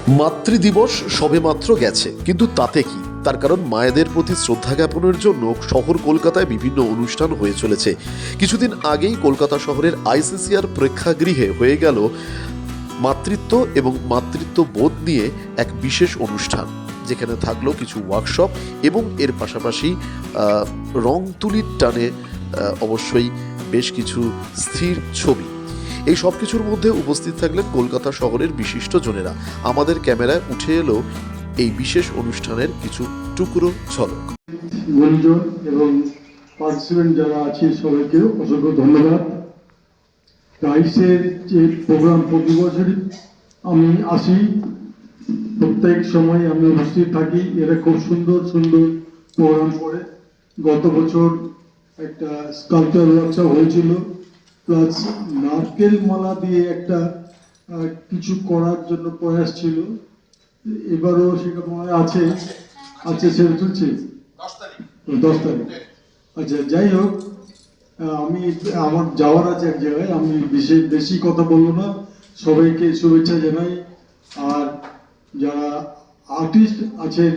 মাতৃদিবস সবেমাত্র গেছে, কিন্তু তাতে কি? তার কারণ মায়েদের প্রতি শ্রদ্ধা জ্ঞাপনের জন্য শহর কলকাতায় বিভিন্ন অনুষ্ঠান হয়ে চলেছে। কিছুদিন আগেই কলকাতা শহরের আইসিসিআর প্রেক্ষাগৃহে হয়ে গেল মাতৃত্ব এবং মাতৃত্ব বোধ নিয়ে এক বিশেষ অনুষ্ঠান, যেখানে থাকলো কিছু ওয়ার্কশপ এবং এর পাশাপাশি রং তুলির টানে অবশ্যই বেশ কিছু স্থির ছবি। এই সব কিছুর মধ্যে উপস্থিত থাকলেন কলকাতা শহরের বিশিষ্ট জনেরা। আমাদের ক্যামেরায় উঠে এলো এই বিশেষ অনুষ্ঠানের কিছু টুকরো ঝলক। গুঞ্জন এবং পার্টিসিপেন্ট যারা আছে সবাইকে অসংখ্য ধন্যবাদ। রাইসের যে প্রোগ্রাম প্রতি বছরই আমি আসি, প্রত্যেক সময় আমি উপস্থিত থাকি। এরা খুব সুন্দর সুন্দর প্রোগ্রাম করে। গত বছর একটা স্কাল্পচার ওয়ার্কশপ হয়েছিল, প্লাস নারকেল মালা দিয়ে একটা কিছু করার জন্য প্রয়াস ছিল। এবারও সেটা মনে আছে সেটা চলছে 10 তারিখ। আচ্ছা, যাই হোক, আমি আমার যাওয়ার আছে এক জায়গায়, আমি বেশি কথা বলবো না। সবাইকে শুভেচ্ছা জানাই। আর যারা আর্টিস্ট আছেন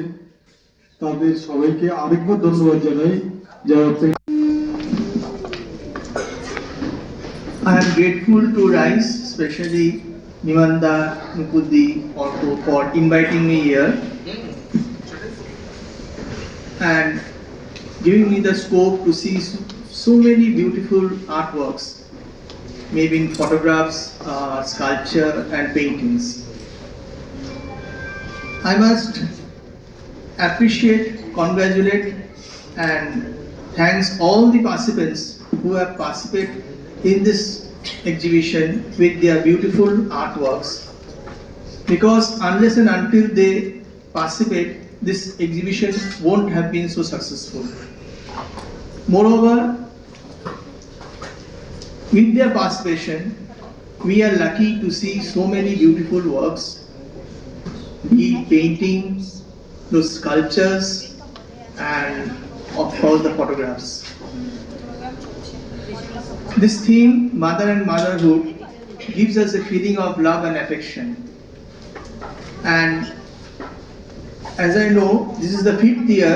তাদের সবাইকে আরেকবার ধন্যবাদ জানাই। যারা I am grateful to RISE, especially Nimanda, Nupudi, Orko for inviting me here and giving me the scope to see so many beautiful artworks, maybe in photographs, sculpture and paintings. I must appreciate, congratulate and thanks all the participants who have participated in this exhibition with their beautiful artworks, because unless and until they participate, this exhibition won't have been so successful. Moreover, with their participation, we are lucky to see so many beautiful works, be it paintings, those sculptures, and of course the photographs. This theme, mother and motherhood, gives us a feeling of love and affection. And as I know, this is the 5th year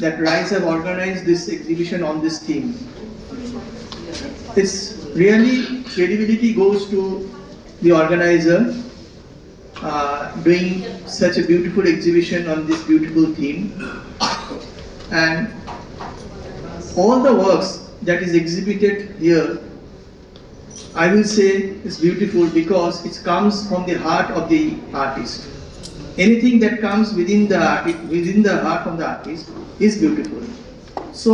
that RISE have organized this exhibition on this theme. It's really, credibility goes to the organizer doing such a beautiful exhibition on this beautiful theme. And all the works that is exhibited here, I will say, is beautiful because it comes from the heart of the artist. Anything that comes within the heart of the artist is beautiful. So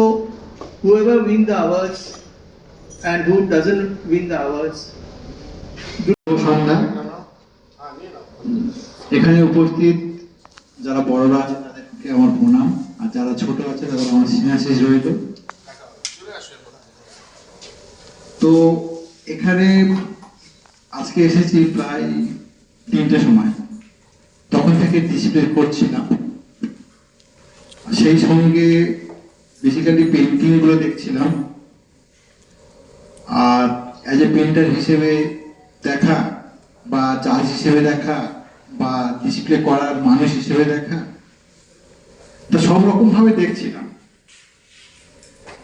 whoever win the awards and who doesn't win the awards, এখানে উপস্থিত যারা বড়রা আছে তাদেরকে আমার প্রণাম, আর যারা ছোট আছে তাদের আমার সিনাসিস রইল। তো এখানে আজকে এসেছি প্রায় 3টের সময়, তখন থেকে ডিসপ্লে করছিলাম। সেই সঙ্গে বেসিক্যালি পেন্টিং গুলো দেখছিলাম, আর অ্যাজ এ পেন্টার হিসেবে দেখা বা জাজ হিসেবে দেখা বা ডিসপ্লে করার মানুষ হিসেবে দেখা, তো সব রকম ভাবে দেখছিলাম।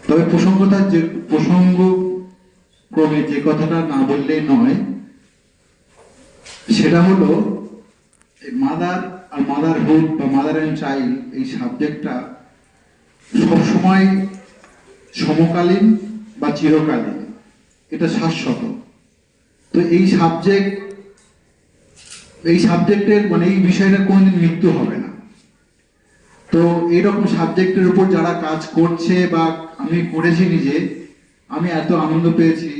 তবে প্রসঙ্গ ক্রমে যে কথাটা না বললেই নয়, সেটা হলো মাদার আর মাদারহুড বা মাদার অ্যান্ড চাইল্ড, এই সাবজেক্টটা সবসময় সমকালীন বা চিরকালীন, এটা শাশ্বত। তো এই সাবজেক্টের মানে এই বিষয়টা কোনোদিন মৃত্যু হবে না। তো এইরকম সাবজেক্টের উপর যারা কাজ করছে বা আমি করেছি নিজে, আমি এত আনন্দ পেয়েছি,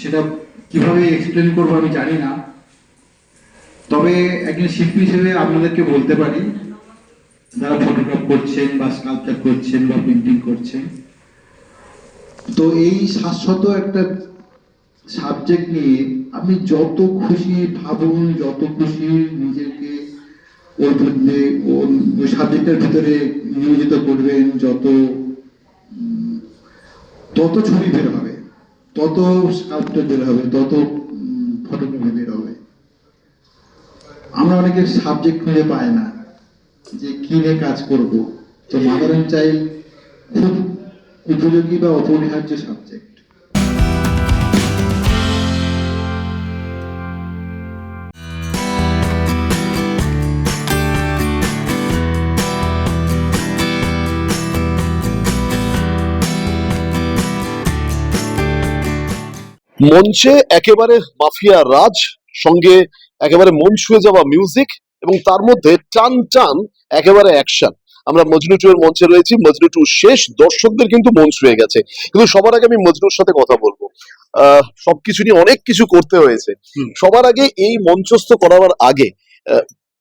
সেটা কিভাবে এক্সপ্লেন করবো আমি জানি না। তবে একজন শিল্পী হিসেবে আপনাদেরকে বলতে পারি, যারা ফটোগ্রাফ করছেন বা স্কাল্পচার করছেন বা পেন্টিং করছেন, তো এই শাশ্বত একটা সাবজেক্ট নিয়ে আপনি যত খুশি ভাবুন, যত খুশি নিজেকে ওর মধ্যে ওই সাবজেক্টের ভিতরে নিয়োজিত করবেন, তত ছবি বের হবে, তত স্কাল্পচার বের হবে, তত ফটোগ্রাফি বের হবে। আমরা অনেকে সাবজেক্ট খুঁজে পাই না যে কি নিয়ে কাজ করব। তো মাদার অ্যান্ড চাইল্ড খুব উপযোগী বা অপরিহার্য সাবজেক্ট। মঞ্চে একেবারে মাফিয়া রাজ, সঙ্গে একেবারে মন ছুঁয়ে যাওয়া মিউজিক, এবং তার মধ্যে টান টান একেবারে অ্যাকশন। আমরা মজনু 2 এর মঞ্চে রয়েছি। মজনু 2 শেষ, দর্শকদের কিন্তু মন ছুঁয়ে গেছে। কিন্তু সবার আগে আমি মজনুর সাথে কথা বলবো। সবকিছু নিয়ে অনেক কিছু করতে হয়েছে। সবার আগে এই মঞ্চস্থ করার আগে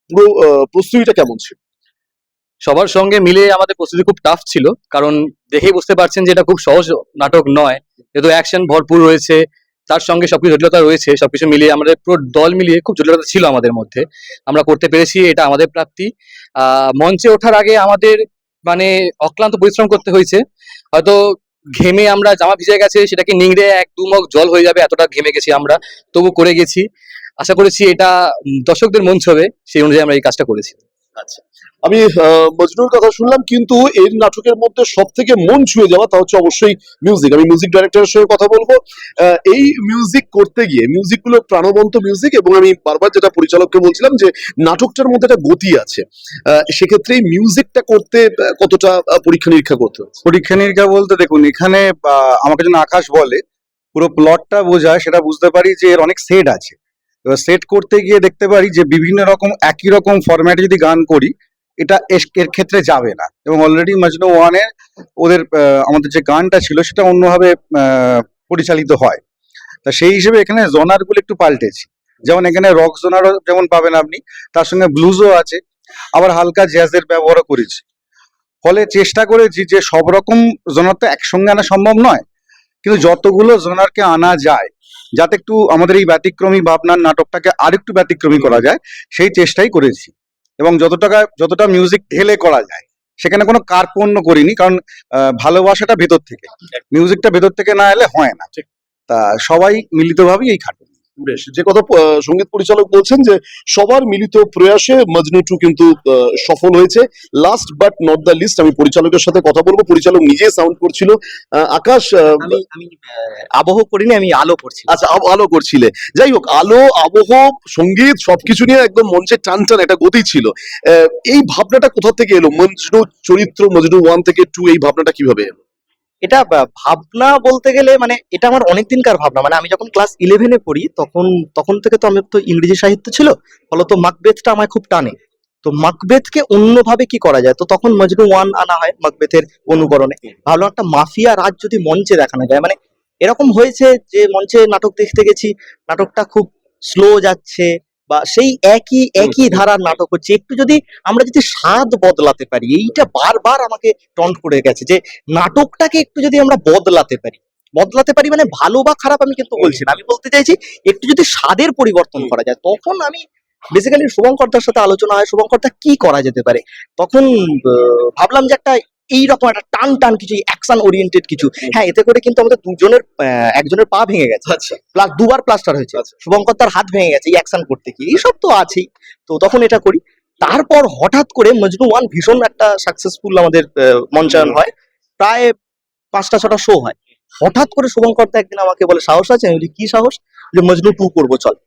পুরো প্রস্তুতিটা কেমন ছিল? সবার সঙ্গে মিলে আমাদের প্রস্তুতি খুব টাফ ছিল, কারণ দেখেই বুঝতে পারছেন যে এটা খুব সহজ নাটক নয়, যেহেতু অ্যাকশন ভরপুর রয়েছে, তার সঙ্গে সবকিছু জটিলতা রয়েছে। সবকিছু মিলিয়ে আমাদের পুরো দল মিলিয়ে খুব জটিলতা ছিল আমাদের মধ্যে। আমরা করতে পেরেছি, এটা আমাদের প্রাপ্তি। মঞ্চে ওঠার আগে আমাদের মানে অক্লান্ত পরিশ্রম করতে হয়েছে। হয়তো ঘেমে আমরা জামা ভিজে গেছে, সেটাকে নিংড়ে 1-2 মগ জল হয়ে যাবে, এতটা ঘেমে গেছি আমরা, তবু করে গেছি। আশা করেছি এটা দর্শকদের মন ছবে, সেই অনুযায়ী আমরা এই কাজটা করেছি। আচ্ছা, আমি মজনুর কথা শুনলাম, কিন্তু এই নাটকের মধ্যে সব থেকে মন ছুঁয়ে যাওয়া তা হচ্ছে অবশ্যই মিউজিক। আমি মিউজিক ডাইরেক্টরের সঙ্গে কথা বলবো। এই মিউজিক করতে গিয়ে, মিউজিকগুলো প্রাণবন্ত মিউজিক, এবং আমি বারবার যেটা পরিচালককে বলছিলাম যে নাটকটার মধ্যে একটা গতি আছে। সেক্ষেত্রে এই মিউজিকটা করতে কতটা পরীক্ষা নিরীক্ষা করতে হচ্ছে? পরীক্ষা নিরীক্ষা বলতে দেখুন, এখানে আমাকে যেন আকাশ বলে পুরো প্লটটা বোঝায়, সেটা বুঝতে পারি যে এর অনেক সেট আছে। এবার সেট করতে গিয়ে দেখতে পারি যে বিভিন্ন রকম একই রকম ফরম্যাটে যদি গান করি, এটা এর ক্ষেত্রে যাবে না। এবং অলরেডি মজনু 1-এ ওদের আমাদের যে গানটা ছিল সেটা অন্যভাবে পরিচালিত হয়। তা সেই হিসেবে এখানে জোনারগুলো একটু পাল্টেছি। যেমন এখানে রক জোনারও যেমন পাবেন আপনি, তার সঙ্গে ব্লুজও আছে, আবার হালকা জ্যাজের ব্যবহারও করেছি। ফলে চেষ্টা করেছি যে সব রকম জোনার তো একসঙ্গে আনা সম্ভব নয়, কিন্তু যতগুলো জোনারকে আনা যায় যাতে একটু আমাদের এই ব্যতিক্রমী ভাবনার নাটকটাকে আরেকটু ব্যতিক্রমী করা যায়, সেই চেষ্টাই করেছি। এবং যতটা মিউজিক ঢেলে করা যায়, সেখানে কোনো কার্পণ্য করিনি, কারণ ভালোবাসাটা ভেতর থেকে, মিউজিকটা ভেতর থেকে না এলে হয় না। তা সবাই মিলিতভাবেই এই খাটুন। বেশ, যে কথা সঙ্গীত পরিচালক বলছেন যে সবার মিলিত প্রয়াসে মজনু 2 কিন্তু সফল হয়েছে। Last but not the least, আমি পরিচালকের সাথে কথা বলবো। পরিচালক নিজে সাউন্ড করছিল। আকাশ, আমি আবহ করিনি, আমি আলো করছি। আচ্ছা, আলো করছিলে। যাই হোক, আলো, আবহ, সঙ্গীত সবকিছু নিয়ে একদম মঞ্চে টান টান একটা গতি ছিল। এই ভাবনাটা কোথা থেকে এলো? মজনু চরিত্র, মজনু 1 থেকে 2, এই ভাবনাটা কিভাবে এলো? এটা ভাবনা বলতে গেলে মানে এটা আমার অনেক দিনকার ভাবনা। মানে আমি যখন ক্লাস 11-এ পড়ি তখন থেকে তো আমার তো ইংরেজি সাহিত্য ছিল, ফলত মাকবেথটা আমায় খুব টানে। তো মাকবেথকে অন্যভাবে কি করা যায়, তো তখন মজনু 1 আনা হয় মাকবেথের অনুকরণে। ভাবলাম একটা মাফিয়া রাজ যদি মঞ্চে দেখানো যায়। মানে এরকম হয়েছে যে মঞ্চে নাটক দেখতে গেছি, নাটকটা খুব স্লো যাচ্ছে, বা সেই একই ধারার নাটক হচ্ছে। একটু যদি আমরা যদি স্বাদ বদলাতে পারি, এইটা বারবার আমাকে টন্ট করে গেছে যে নাটকটাকে একটু যদি আমরা বদলাতে পারি মানে ভালো বা খারাপ আমি কিন্তু বলছি না, আমি বলতে চাইছি একটু যদি স্বাদের পরিবর্তন করা যায়। তখন আমি বেসিক্যালি শুভঙ্করদার সাথে আলোচনা হয়, শুভঙ্করদা কি করা যেতে পারে। তখন ভাবলাম যে একটা এইরকম একটা টান কিছু অ্যাকশন ওরিয়েন্টেড কিছু। হ্যাঁ, এতে করে কিন্তু আমাদের একজনের পা ভেঙে গেছে, আচ্ছা, প্লাস 2বার প্লাস্টার হয়েছে। আচ্ছা। শুভঙ্কর হাত ভেঙে গেছে এই অ্যাকশন করতে গিয়ে, এইসব তো আছেই। তো তখন এটা করি। তারপর হঠাৎ করে মজনু 1 ভীষণ একটা সাকসেসফুল আমাদের মঞ্চায়ন হয়, প্রায় 5টা-6টা শো হয়। হঠাৎ করে শুভঙ্করদা একদিন আমাকে বলে, সাহস আছে? আমি বলি, কি সাহস? যে মজনু 2 করবো, চল।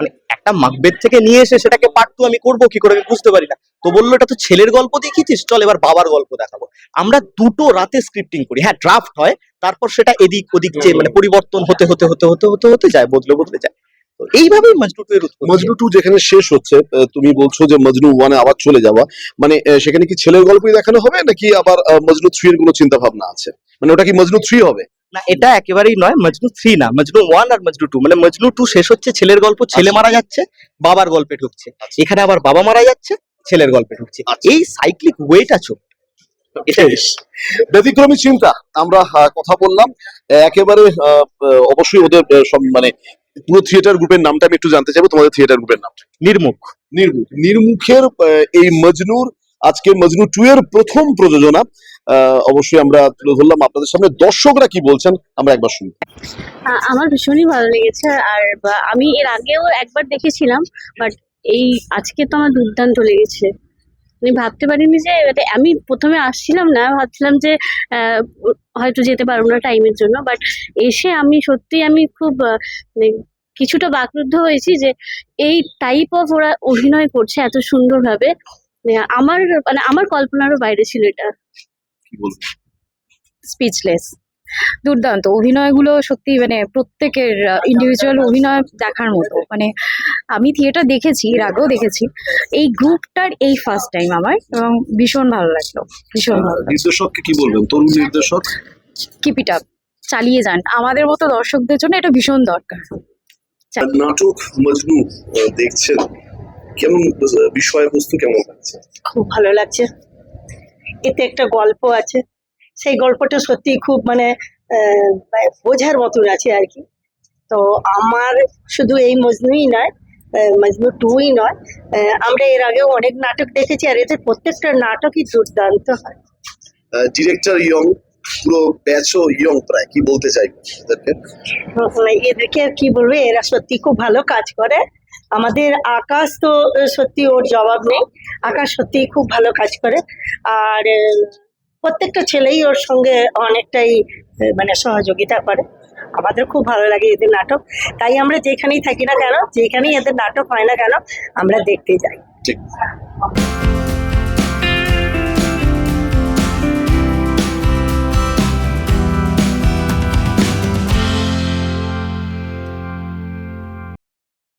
মানে একটা মাকবেথ থেকে নিয়ে এসে সেটাকে পার্ট 2 আমি করবো কি করে আমি বুঝতে পারি না। তো বললো, এটা তো ছেলের গল্প দেখিয়েছিস, চল এবার বাবার গল্প দেখাবো। আমরা 2টো রাতে স্ক্রিপ্টিং করি। হ্যাঁ, ড্রাফট হয়, তারপর সেটা এদিক ওদিক যে মানে পরিবর্তন হতে যায়, বদলে যায়। তো এইভাবেই মজনু 2 এর উৎপত্তি। মজনু 2 যেখানে শেষ হচ্ছে, তুমি বলছো যে মজনু 1-এ আবার চলে যাওয়া, মানে সেখানে কি ছেলের গল্পই দেখানো হবে, নাকি আবার মজনু 3 এর কোনো চিন্তা ভাবনা আছে? মানে ওটা কি মজনু 3 হবে? না, এটা একেবারেই নয়, মজনু 3 না, মজনু 1 আর মজনু 2। মানে মজনু 2 শেষ হচ্ছে, ছেলের গল্প, ছেলে মারা যাচ্ছে, বাবার গল্পে ঢুকছে। এখানে আবার বাবা মারা যাচ্ছে, ছেলের গল্পে ঢুকছে। এই সাইক্লিক ওয়েটা চলছে। এটা ব্যতিক্রমী চিন্তা। আমরা কথা বললাম একেবারে অবশ্যই ওদের মানে পুরো থিয়েটার গ্রুপের নামটা আমি একটু জানতে চাইবো। তোমাদের থিয়েটার গ্রুপের নাম? নির্মুখের এই মজনুর, আজকে মজনু 2 এর প্রথম প্রযোজনা অবশ্যই আমরা তুলে ধরলাম আপনাদের সামনে। দর্শকরা কি বলছেন আমরা একবার শুনি। আমার ভীষণই ভালো লেগেছে। আর আমি এর আগেও একবার দেখেছিলাম, বাট এই আজকে তো আমার দুর্দান্ত লেগেছে। আমি ভাবতে পারিনি যে আমি প্রথমে আসছিলাম না, ভাবছিলাম যে হয়তো যেতে পারবো না টাইমের জন্য, বাট এসে আমি সত্যি আমি খুব মানে কিছুটা বাকরুদ্ধ হয়েছি যে এই টাইপ অফ ওরা অভিনয় করছে এত সুন্দরভাবে। আমার কল্পনারও বাইরে ছিল এটা। স্পিচলেস, দুর্দান্ত অভিনয়গুলো সত্যি, মানে প্রত্যেকের ইন্ডিভিজুয়াল অভিনয় দেখার মতো। মানে আমি থিয়েটার দেখেছি, এর আগেও দেখেছি, এই গ্রুপটার এই ফার্স্ট টাইম আমার, এবং ভীষণ ভালো লাগলো, ভীষণ ভালো লাগলো। নির্দেশককে কি বলবেন, তরুণ নির্দেশক? কিপ ইট আপ, চালিয়ে যান, আমাদের মতো দর্শকদের জন্য এটা ভীষণ দরকার। নাটক মজনু দেখছেন, কেমন বিষয়বস্তু কেমন লাগছে? খুব ভালো লাগছে। এতে একটা গল্প আছে, সেই গল্পটা সত্যি খুব মানে বোঝার মতন আছে আর কি। তো আমার শুধু এই মজনুই নয়, মজনু টুই নয়, আমরা এর আগেও অনেক নাটক দেখেছি, আর এদের প্রত্যেকটা নাটকই দুর্দান্ত হয়। ডিরেক্টর ইয়ং, পুরো ব্যাচও ইয়ং, প্রায় কি বলতে চাইবেন এদেরকে? এদেরকে আর কি বলবে, এরা সত্যি খুব ভালো কাজ করে। আমাদের আকাশ তো সত্যি ওর জবাব নেই, আকাশ সত্যি খুব ভালো কাজ করে। আর প্রত্যেকটা ছেলেই ওর সঙ্গে অনেকটাই মানে সহযোগিতা করে। আমাদের খুব ভালো লাগে এদের নাটক, তাই আমরা যেখানেই থাকি না কেন, যেখানেই এদের নাটক হয় না কেন, আমরা দেখতে যাই। ঠিক।